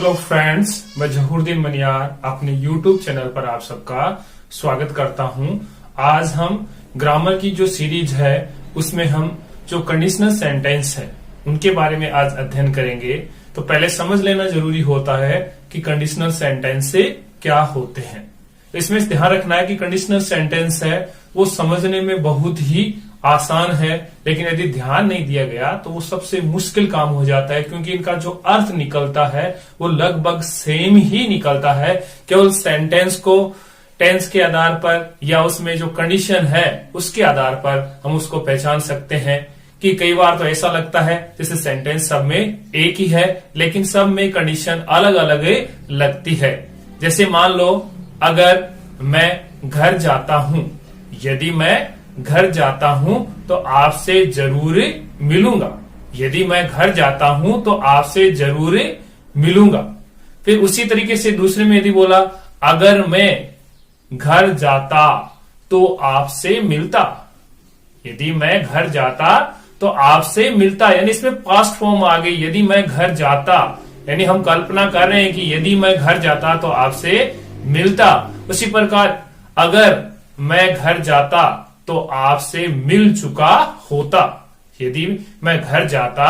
Hello friends, मैं जहूरुद्दीन मनियार अपने YouTube channel पर आप सबका स्वागत करता हूं। आज हम ग्रामर की जो सीरीज है उसमें हम जो कंडीशनल सेंटेंस है उनके बारे में आज अध्ययन करेंगे। तो पहले समझ लेना जरूरी होता है कि कंडीशनल सेंटेंस से क्या होते हैं। इसमें ध्यान रखना है कि कंडीशनल सेंटेंस है वो समझने में बहुत ही आसान है, लेकिन यदि ध्यान नहीं दिया गया तो वो सबसे मुश्किल काम हो जाता है, क्योंकि इनका जो अर्थ निकलता है वो लगभग सेम ही निकलता है। केवल सेंटेंस को टेंस के आधार पर या उसमें जो कंडीशन है उसके आधार पर हम उसको पहचान सकते हैं। कि कई बार तो ऐसा लगता है जैसे सेंटेंस सब में एक ही है, लेकिन सब में कंडीशन अलग अलग लगती है। जैसे मान लो, अगर मैं घर जाता हूं, यदि मैं घर जाता हूं तो आपसे जरूर मिलूंगा। यदि मैं घर जाता हूं तो आपसे जरूर मिलूंगा। फिर उसी तरीके से दूसरे में यदि बोला, अगर मैं घर जाता तो आपसे मिलता। यदि मैं घर जाता तो आपसे मिलता, यानी इसमें पास्ट फॉर्म आ गई। यदि मैं घर जाता, यानी हम कल्पना कर रहे हैं कि यदि मैं घर जाता तो आपसे मिलता। उसी प्रकार अगर मैं घर जाता तो आपसे मिल चुका होता। यदि मैं घर जाता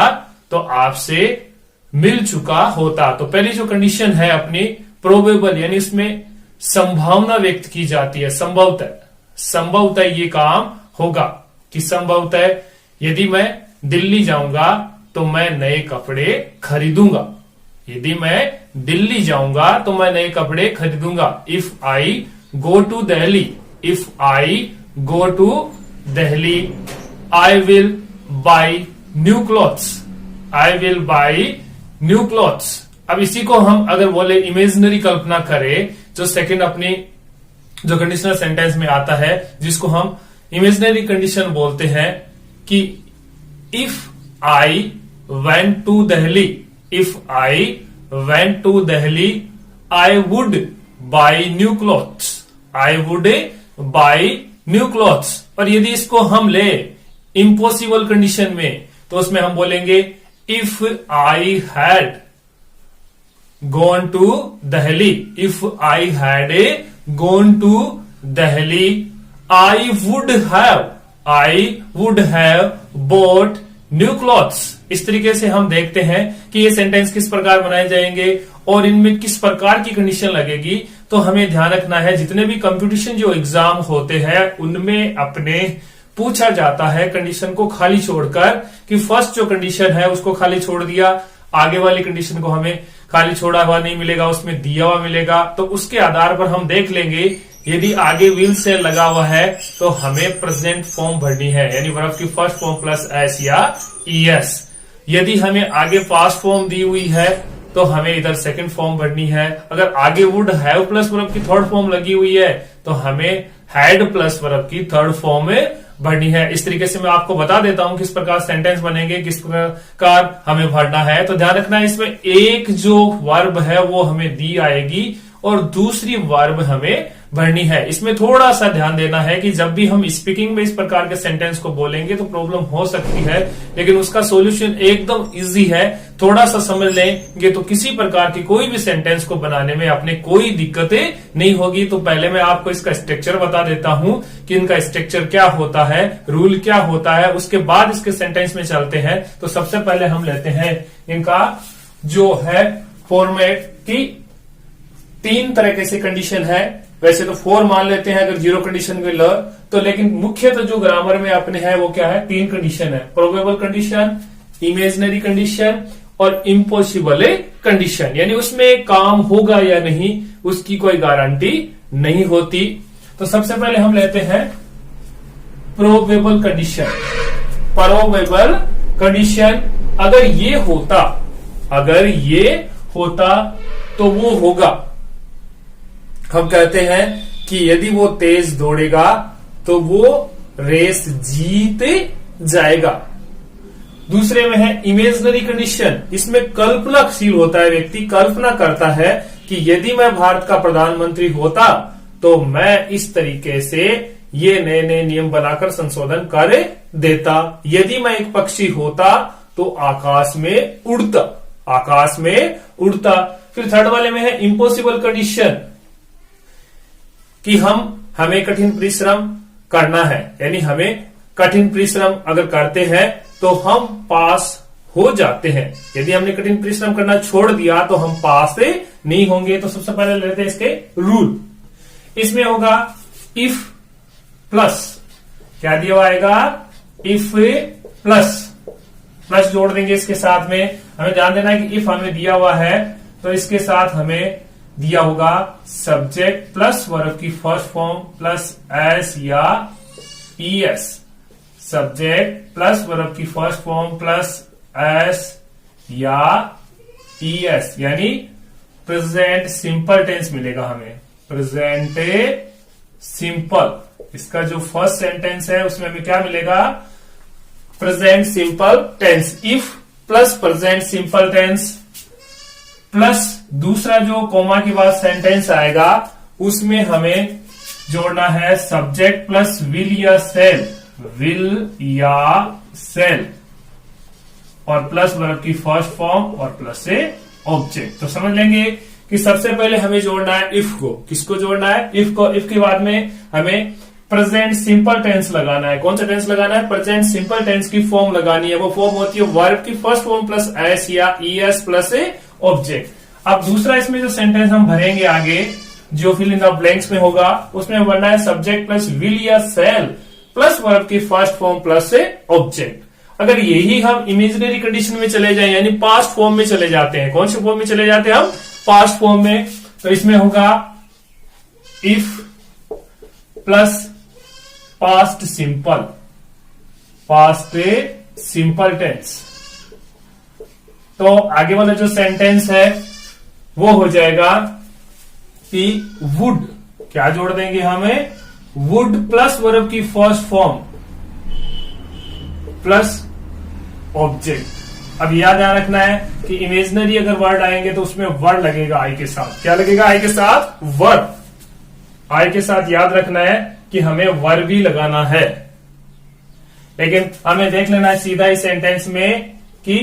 तो आपसे मिल चुका होता। तो पहली जो कंडीशन है अपनी प्रोबेबल, यानी इसमें संभावना व्यक्त की जाती है। संभवतः ये काम होगा कि संभवतः यदि मैं दिल्ली जाऊंगा तो मैं नए कपड़े खरीदूंगा। यदि मैं दिल्ली जाऊंगा तो मैं नए कपड़े खरीदूंगा। If I go to Delhi, if I go to Delhi, I will buy new clothes. I will buy new clothes. अब इसी को हम अगर बोले इमेजिनरी कल्पना करें, जो सेकंड अपनी जो कंडीशनल सेंटेंस में आता है जिसको हम इमेजिनरी कंडीशन बोलते हैं, कि if I went to Delhi, if I went to Delhi I would buy new clothes, I would buy new clothes. और यदि इसको हम ले इम्पॉसिबल कंडीशन में तो उसमें हम बोलेंगे if I had gone to Delhi, if I had gone to Delhi I would have bought new clothes. इस तरीके से हम देखते हैं कि ये सेंटेंस किस प्रकार बनाए जाएंगे और इनमें किस प्रकार की कंडीशन लगेगी। तो हमें ध्यान रखना है, जितने भी कंपटीशन जो एग्जाम होते हैं उनमें अपने पूछा जाता है कंडीशन को खाली छोड़कर, कि फर्स्ट जो कंडीशन है उसको खाली छोड़ दिया, आगे वाली कंडीशन को हमें खाली छोड़ा हुआ नहीं मिलेगा, उसमें दिया हुआ मिलेगा। तो उसके आधार पर हम देख लेंगे, यदि आगे विल से लगा हुआ है तो हमें प्रेजेंट फॉर्म भरनी है, यानी वर्ब की फर्स्ट फॉर्म प्लस एस या ईएस। यदि हमें आगे पास्ट फॉर्म दी हुई है तो हमें इधर सेकंड फॉर्म भरनी है। अगर आगे वुड हैव प्लस वर्ब की थर्ड फॉर्म लगी हुई है तो हमें हैड प्लस वर्ब की थर्ड फॉर्म भरनी है। इस तरीके से मैं आपको बता देता हूं किस प्रकार सेंटेंस बनेंगे, किस प्रकार हमें भरना है। तो ध्यान रखना है, इसमें एक जो वर्ब है वो हमें दी आएगी और दूसरी वर्ब हमें भरनी है। इसमें थोड़ा सा ध्यान देना है कि जब भी हम स्पीकिंग में इस प्रकार के सेंटेंस को बोलेंगे तो प्रॉब्लम हो सकती है, लेकिन उसका सॉल्यूशन एकदम इजी है। थोड़ा सा समझ लेंगे तो किसी प्रकार की कोई भी सेंटेंस को बनाने में अपने कोई दिक्कतें नहीं होगी। तो पहले मैं आपको इसका स्ट्रक्चर बता देता हूं कि इनका स्ट्रक्चर क्या होता है, रूल क्या होता है, उसके बाद इसके सेंटेंस में चलते हैं। तो सबसे पहले हम लेते हैं इनका जो है फॉर्मेट की तीन तरह से कंडीशन है। वैसे तो 4 मान लेते हैं अगर जीरो कंडीशन में ल, तो लेकिन मुख्य तो जो ग्रामर में अपने है वो क्या है, तीन कंडीशन है। प्रोबेबल कंडीशन, इमेजिनरी कंडीशन और इम्पॉसिबल कंडीशन, यानी उसमें काम होगा या नहीं उसकी कोई गारंटी नहीं होती। तो सबसे पहले हम लेते हैं प्रोबेबल कंडीशन। प्रोबेबल कंडीशन, अगर ये होता तो वो होगा। हम कहते हैं कि यदि वो तेज दौड़ेगा तो वो रेस जीत जाएगा। दूसरे में है इमेजिनरी कंडीशन, इसमें कल्पनाशील होता है, व्यक्ति कल्पना करता है कि यदि मैं भारत का प्रधानमंत्री होता तो मैं इस तरीके से ये नए नए नियम बनाकर संशोधन कर देता। यदि मैं एक पक्षी होता तो आकाश में उड़ता। फिर थर्ड वाले में है इम्पॉसिबल कंडीशन कि हमें कठिन परिश्रम करना है, यानी हमें कठिन परिश्रम अगर करते हैं तो हम पास हो जाते हैं। यदि हमने कठिन परिश्रम करना छोड़ दिया तो हम पास नहीं होंगे। तो सबसे पहले लेते हैं इसके रूल। इसमें होगा इफ प्लस, क्या दिया हुआ आएगा, इफ प्लस जोड़ देंगे इसके साथ में। हमें ध्यान देना है कि इफ हमें दिया हुआ है तो इसके साथ हमें दिया होगा सब्जेक्ट प्लस वर्ब की फर्स्ट फॉर्म प्लस एस या ईएस। सब्जेक्ट प्लस वर्ब की फर्स्ट फॉर्म प्लस एस या ईएस, यानी प्रेजेंट सिंपल टेंस मिलेगा हमें। प्रेजेंट सिंपल, इसका जो फर्स्ट सेंटेंस है उसमें हमें क्या मिलेगा, present simple tense. If plus present simple tense plus दूसरा जो कोमा के बाद सेंटेंस आएगा उसमें हमें जोड़ना है सब्जेक्ट प्लस विल या सेल, विल या सेल, और प्लस वर्ब की फर्स्ट फॉर्म और प्लस से ऑब्जेक्ट। तो समझ लेंगे कि सबसे पहले हमें जोड़ना है इफ को। किसको जोड़ना है, इफ को। इफ के बाद में हमें प्रेजेंट सिंपल टेंस लगाना है। कौन सा टेंस लगाना है, प्रेजेंट सिंपल टेंस की फॉर्म लगानी है। वो फॉर्म होती है वर्ब की फर्स्ट फॉर्म प्लस एस या ईएस प्लस ऑब्जेक्ट। अब दूसरा इसमें जो सेंटेंस हम भरेंगे आगे, जो फिल इन द ब्लैंक्स में होगा, उसमें बनना है सब्जेक्ट प्लस विल या सेल प्लस वर्ब की फर्स्ट फॉर्म प्लस ऑब्जेक्ट। अगर यही हम इमेजिनरी कंडीशन में चले जाएं, यानी पास्ट फॉर्म में चले जाते हैं, कौन से फॉर्म में चले जाते हैं हम, पास्ट फॉर्म में, तो इसमें होगा if plus past simple, past simple tense. तो आगे वाला जो सेंटेंस है वो हो जाएगा कि वुड, क्या जोड़ देंगे हमें, वुड प्लस वर्ब की फर्स्ट फॉर्म प्लस ऑब्जेक्ट। अब याद ध्यान रखना है कि इमेजिनरी अगर वर्ड आएंगे तो उसमें वर्ड लगेगा आई के साथ। क्या लगेगा, आई के साथ वर्ब। आई के साथ याद रखना है कि हमें वर्ब भी लगाना है। लेकिन हमें देख लेना है सीधा इस सेंटेंस में कि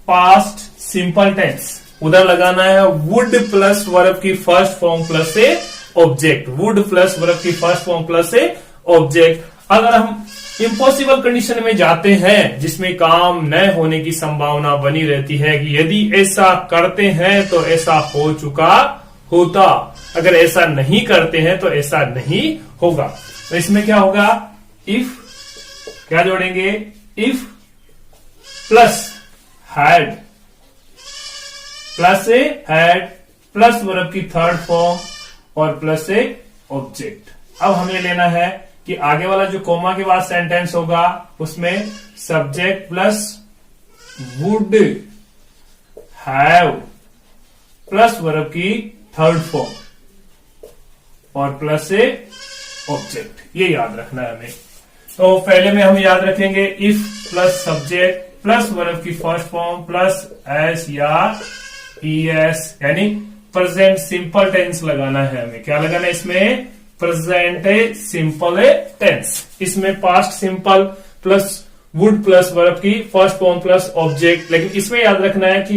पास्ट सिंपल टेंस, उधर लगाना है वुड प्लस वर्ब की फर्स्ट फॉर्म प्लस से ऑब्जेक्ट, वुड प्लस वर्ब की फर्स्ट फॉर्म प्लस से ऑब्जेक्ट। अगर हम इम्पॉसिबल कंडीशन में जाते हैं जिसमें काम न होने की संभावना बनी रहती है कि यदि ऐसा करते हैं तो ऐसा हो चुका होता, अगर ऐसा नहीं करते हैं तो ऐसा नहीं होगा, तो इसमें क्या होगा, इफ, क्या जोड़ेंगे, इफ प्लस हैड, प्लस से हैड प्लस वर्ब की थर्ड फॉर्म और प्लस से ऑब्जेक्ट। अब हमें लेना है कि आगे वाला जो कोमा के बाद सेंटेंस होगा उसमें subject plus would have plus verb की थर्ड फॉर्म और प्लस से ऑब्जेक्ट, ये याद रखना है हमें। तो पहले में हम याद रखेंगे if plus subject plus verb की फर्स्ट फॉर्म प्लस एस या ईएस, यानी प्रेजेंट सिंपल टेंस लगाना है हमें। क्या लगाना है इसमें, प्रेजेंट सिंपल टेंस। इसमें past simple plus would plus verb की फर्स्ट फॉर्म प्लस ऑब्जेक्ट। लेकिन इसमें याद रखना है कि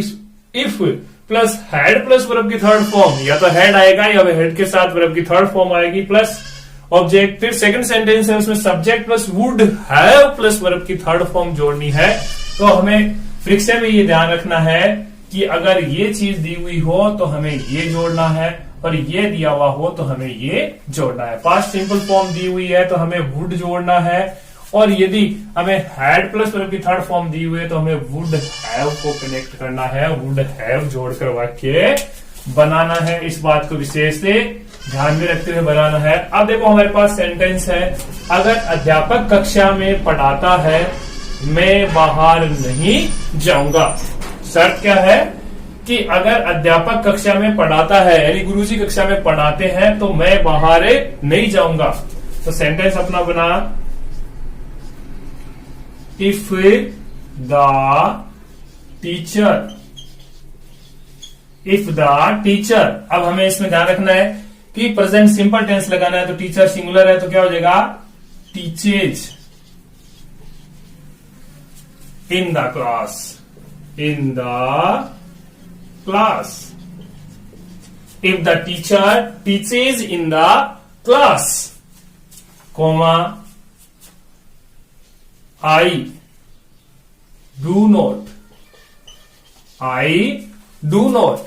if plus had plus verb की थर्ड फॉर्म, या तो हैड आएगा या हेड के साथ वर्ब की थर्ड फॉर्म आएगी प्लस ऑब्जेक्ट। फिर सेकंड सेंटेंस है उसमें subject plus would have plus verb की थर्ड फॉर्म जोड़नी है। तो हमें फ्रिक्शन में ये ध्यान रखना है कि अगर ये चीज दी हुई हो तो हमें ये जोड़ना है और ये दिया हुआ हो तो हमें ये जोड़ना है। पास्ट सिंपल फॉर्म दी हुई है तो हमें वुड जोड़ना है, और यदि हमें हैड प्लस वर्ब की थर्ड फॉर्म दी हुई है तो हमें वुड हैव को कनेक्ट करना है, वुड हैव जोड़कर वाक्य बनाना है। इस बात को विशेष से ध्यान में रखते हुए बनाना है। अब देखो हमारे पास सेंटेंस है, अगर अध्यापक कक्षा में पढ़ाता है मैं बाहर नहीं जाऊंगा। शर्त क्या है कि अगर अध्यापक कक्षा में पढ़ाता है, यानी गुरुजी कक्षा में पढ़ाते हैं, तो मैं बाहर नहीं जाऊंगा। तो सेंटेंस अपना बना, if the teacher, if the teacher. अब हमें इसमें ध्यान रखना है कि प्रेजेंट सिंपल टेंस लगाना है, तो टीचर सिंगुलर है तो क्या हो जाएगा, teaches in the class, in the class. if the teacher teaches in the class, comma, I do not, I do not।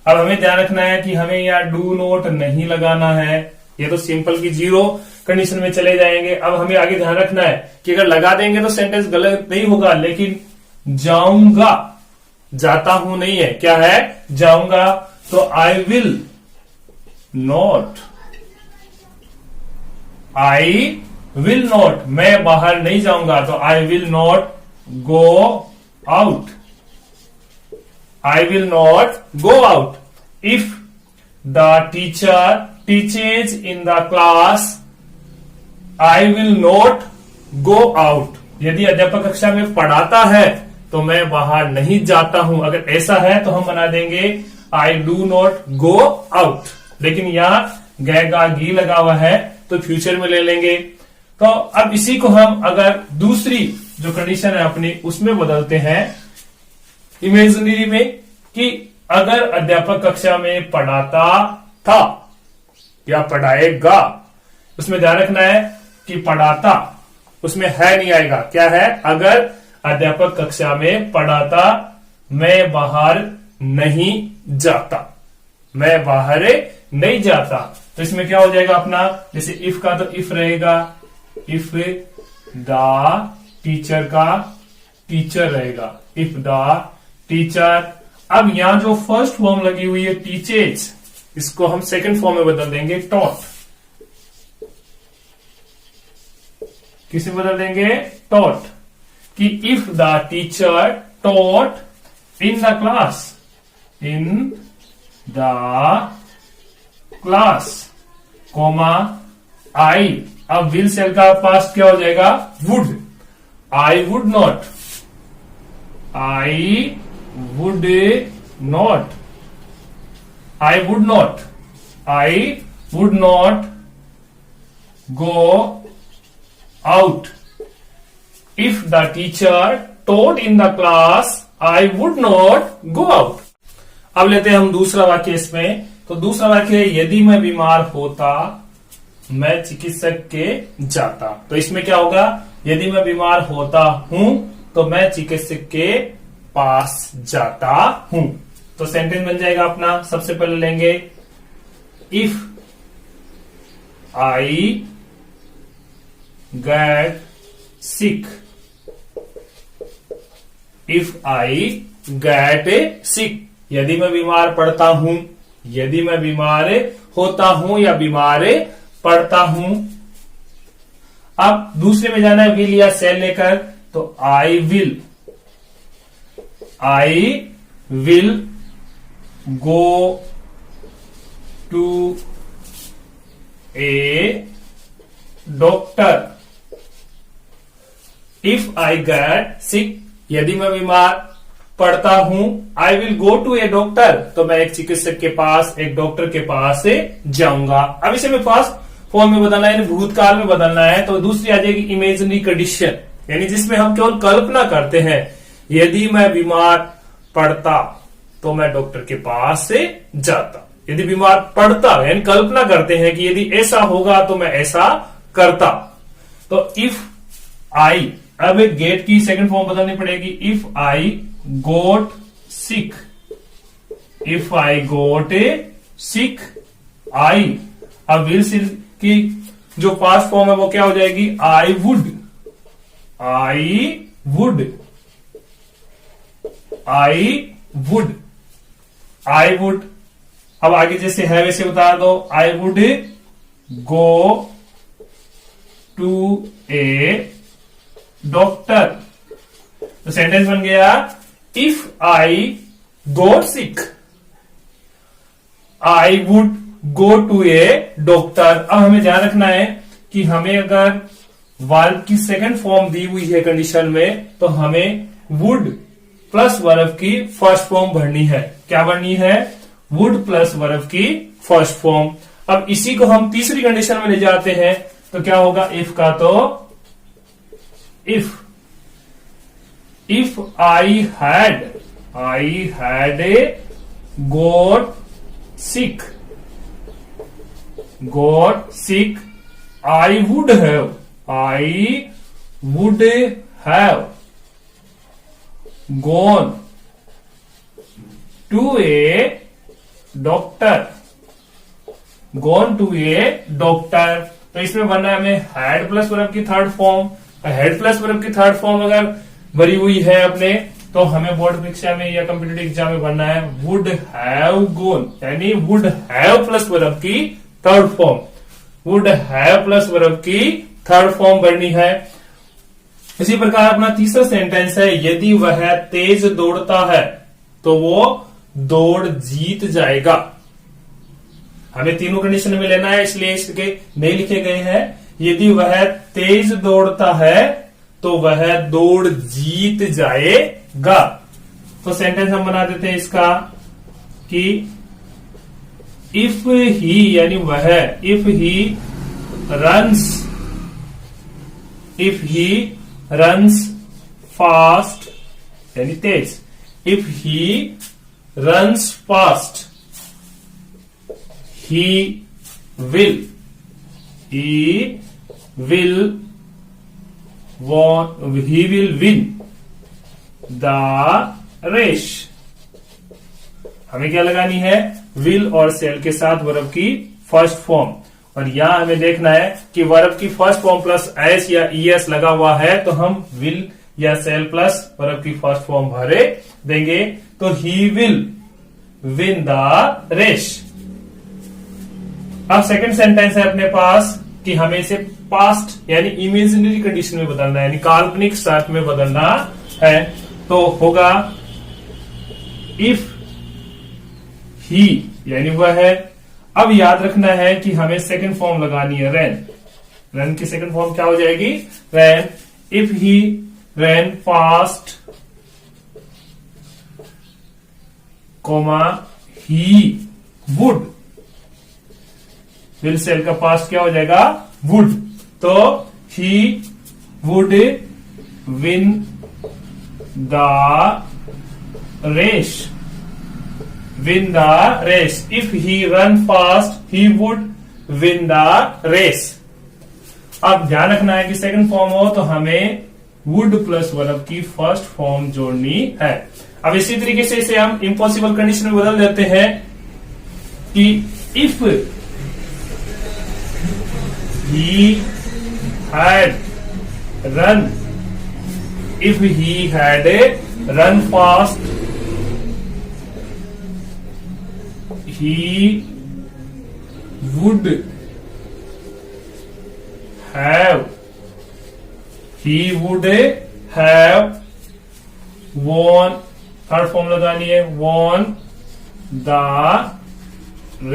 अब हमें ध्यान रखना है कि हमें यहाँ डू नोट नहीं लगाना है, ये तो सिंपल की जीरो कंडीशन में चले जाएंगे। अब हमें आगे ध्यान रखना है कि अगर लगा देंगे तो सेंटेंस गलत नहीं होगा, लेकिन जाऊंगा, जाता हूं नहीं है, क्या है, जाऊंगा। तो I will not, I will not, मैं बाहर नहीं जाऊंगा, तो I will not go out, I will not go out. If the teacher teaches in the class, I will not go out. यदि अध्यापक कक्षा में पढ़ाता है तो मैं बाहर नहीं जाता हूं, अगर ऐसा है तो हम बना देंगे I do not go out. लेकिन यहां गैगा गी लगा हुआ है तो फ्यूचर में ले लेंगे। तो अब इसी को हम अगर दूसरी जो कंडीशन है अपनी उसमें बदलते हैं इमेजिनरी में, कि अगर अध्यापक कक्षा में पढ़ाता था या पढ़ाएगा, उसमें ध्यान रखना है कि पढ़ाता उसमें है नहीं आएगा, क्या है, अगर अध्यापक कक्षा में पढ़ाता, मैं बाहर नहीं जाता, मैं बाहर नहीं जाता, तो इसमें क्या हो जाएगा अपना, जैसे इफ का तो इफ रहेगा, इफ द टीचर का टीचर रहेगा, इफ द टीचर। अब यहां जो फर्स्ट फॉर्म लगी हुई है टीचेज, इसको हम सेकंड फॉर्म में बदल देंगे टॉट। किसे बदल देंगे, टॉट, कि if the teacher taught in the class, in the class, comma I. अब विल सेल का पास्ट क्या हो जाएगा, would, I would not, I would not, I would not, I would not go out. If the teacher taught in the class, I would not go out. अब लेते हैं हम दूसरा वाक्य इसमें। तो दूसरा वाक्य है, यदि मैं बीमार होता मैं चिकित्सक के जाता। तो इसमें क्या होगा, यदि मैं बीमार होता हूं तो मैं चिकित्सक के पास जाता हूं। तो सेंटेंस बन जाएगा अपना, सबसे पहले लेंगे if I get sick, if I get sick, यदि मैं बीमार पड़ता हूं, यदि मैं बीमार होता हूं या बीमार पड़ता हूं। अब दूसरे में जाना है विल या सेल लेकर, तो I will go to a doctor. If I get sick, यदि मैं बीमार पड़ता हूं, I will go to a doctor, तो मैं एक चिकित्सक के पास, एक डॉक्टर के पास जाऊंगा। अब इसे मैं फास्ट फॉर्म में बदलना है, यानी भूतकाल में बदलना है, तो दूसरी आ जाएगी इमेजिनरी कंडीशन, यानी जिसमें हम केवल कल्पना करते हैं। यदि मैं बीमार पड़ता तो मैं डॉक्टर के पास जाता। यदि बीमार पड़ता यानी कल्पना करते हैं कि यदि ऐसा होगा तो मैं ऐसा करता। तो इफ आई, अब गेट की सेकंड फॉर्म बदलनी पड़ेगी, if I got sick, if I got sick आई। अब विल की जो पास्ट फॉर्म है वो क्या हो जाएगी, I would, I would, I would, I would. अब आगे जैसे है वैसे बता दो, I would go to a doctor. तो सेंटेंस बन गया, if I got sick I would go to a doctor. अब हमें ध्यान रखना है कि हमें अगर वर्ब की सेकंड फॉर्म दी हुई है कंडीशन में, तो हमें वुड प्लस वर्ब की फर्स्ट फॉर्म भरनी है। क्या भरनी है, वुड प्लस वर्ब की फर्स्ट फॉर्म। अब इसी को हम तीसरी कंडीशन में ले जाते हैं, तो क्या होगा, इफ का तो if I had got sick. Got sick. I would have. I would have gone to a doctor. Gone to a doctor. तो इसमें बनना है हमें हैड प्लस वर्ब की third form. Had plus verb की थर्ड फॉर्म अगर भरी हुई है अपने, तो हमें बोर्ड परीक्षा में या कम्पिटिटिव एग्जाम में बनना है वुड हैव गॉन, यानी वुड हैव प्लस वर्ब की third form. Would have plus verb की थर्ड फॉर्म बननी है. इसी प्रकार अपना तीसरा सेंटेंस है, यदि वह तेज दौड़ता है तो वो दौड़ जीत जाएगा. हमें तीनों कंडीशन में लेना है, इसलिए इसके नहीं लिखे गए हैं. यदि वह तेज दौड़ता है तो वह दौड़ जीत जाएगा. तो सेंटेंस हम बना देते हैं इसका कि इफ ही, यानी वह, इफ ही रन्स फास्ट, यानी तेज. If he runs fast he will win the race. हमें क्या लगानी है, विल और सेल के साथ वर्ब की फर्स्ट फॉर्म. और यहां हमें देखना है कि वर्ब की फर्स्ट फॉर्म प्लस एस या ईएस लगा हुआ है, तो हम विल या सेल प्लस वर्ब की फर्स्ट फॉर्म भरे देंगे. तो he will win the race. अब सेकंड सेंटेंस है अपने पास कि हमें इसे पास्ट यानी इमेजिनरी कंडीशन में बदलना है, यानी काल्पनिक शर्त में बदलना है. तो होगा इफ ही, यानी वह है. अब याद रखना है कि हमें सेकंड फॉर्म लगानी है रैन. रैन की सेकंड फॉर्म क्या हो जाएगी, ran. If he ran fast, comma he would. Will shall का पास्ट क्या हो जाएगा, वुड. तो he would win the race. Win the race. If he ran fast he would win the race. अब ध्यान रखना है कि सेकंड फॉर्म हो तो हमें वुड प्लस वर्ब की फर्स्ट फॉर्म जोड़नी है. अब इसी तरीके से इसे हम इम्पॉसिबल कंडीशन में बदल देते हैं कि if he had run fast, he would have won. Third form लगानी है, won the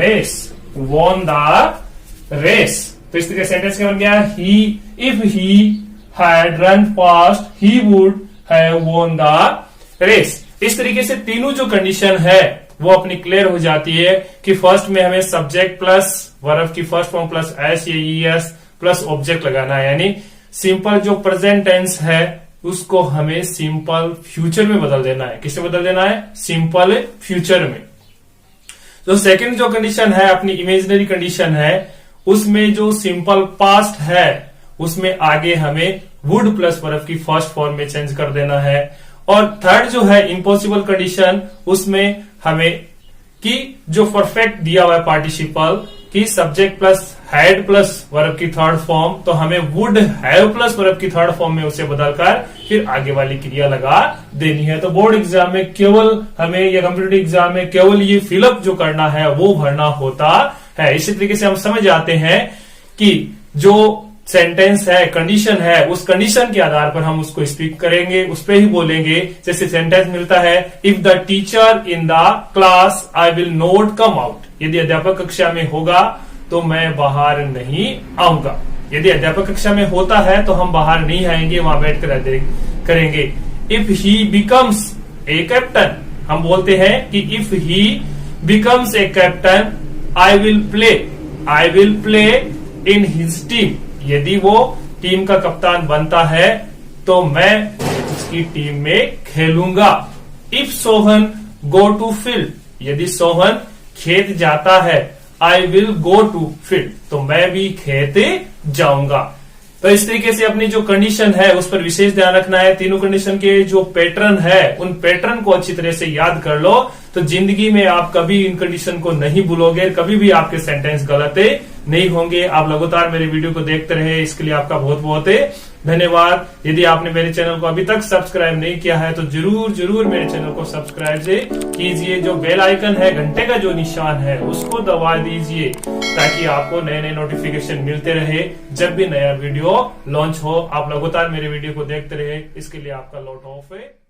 race. तो इस तरह सेंटेंस क्या बन गया, if he had run fast he would have won the race. इस तरीके से तीनों जो कंडीशन है वो अपनी क्लियर हो जाती है कि फर्स्ट में हमें सब्जेक्ट प्लस वर्ब की फर्स्ट फॉर्म प्लस एस या ईएस प्लस ऑब्जेक्ट लगाना है, यानी सिंपल जो प्रेजेंट टेंस है उसको हमें सिंपल फ्यूचर में बदल देना है. किससे बदल देना है, सिंपल फ्यूचर में. तो सेकंड जो कंडीशन है अपनी इमेजिनरी कंडीशन है, उसमें जो सिंपल पास्ट है उसमें आगे हमें वुड प्लस वर्ब की फर्स्ट फॉर्म में चेंज कर देना है. और थर्ड जो है इम्पॉसिबल कंडीशन, उसमें हमें कि जो परफेक्ट दिया हुआ है पार्टिसिपल कि subject plus had plus verb की थर्ड फॉर्म, तो हमें वुड हैव प्लस वर्ब की थर्ड फॉर्म में उसे बदलकर फिर आगे वाली क्रिया लगा देनी है. तो बोर्ड एग्जाम में केवल हमें या कम्पिटिटिव एग्जाम में केवल ये फिलअप जो करना है वो भरना होता है. इसी तरीके से हम समझ जाते हैं कि जो सेंटेंस है, कंडीशन है, उस कंडीशन के आधार पर हम उसको स्पीक करेंगे, उस पर ही बोलेंगे. जैसे सेंटेंस मिलता है, if the teacher in the class I will not come out. यदि अध्यापक कक्षा में होगा तो मैं बाहर नहीं आऊंगा. यदि अध्यापक कक्षा में होता है तो हम बाहर नहीं आएंगे, वहां बैठकर करेंगे. If he becomes a captain, हम बोलते हैं कि if he becomes a captain I will play in his team. यदि वो टीम का कप्तान बनता है तो मैं उसकी टीम में खेलूंगा. If Sohan go to field, यदि सोहन खेत जाता है, I will go to field, तो मैं भी खेत जाऊंगा। तो इस तरीके से अपनी जो कंडीशन है उस पर विशेष ध्यान रखना है। तीनों कंडीशन के जो पैटर्न है उन पैटर्न को अच्छी तरह से याद कर लो, तो जिंदगी में आप कभी इन कंडीशन को नहीं भूलोगे, कभी भी आपके सेंटेंस गलत नहीं होंगे। आप लगातार मेरे वीडियो को देखते रहे, इसके लिए आपका बहुत बहुत धन्यवाद। यदि आपने मेरे चैनल को अभी तक सब्सक्राइब नहीं किया है तो जरूर जरूर मेरे चैनल को सब्सक्राइब से कीजिए। जो बेल आइकन है, घंटे का जो निशान है, उसको दबा दीजिए ताकि आपको नए नए नोटिफिकेशन मिलते रहे जब भी नया वीडियो लॉन्च हो। आप लगातार मेरे वीडियो को देखते रहे, इसके लिए आपका लॉट ऑफ है।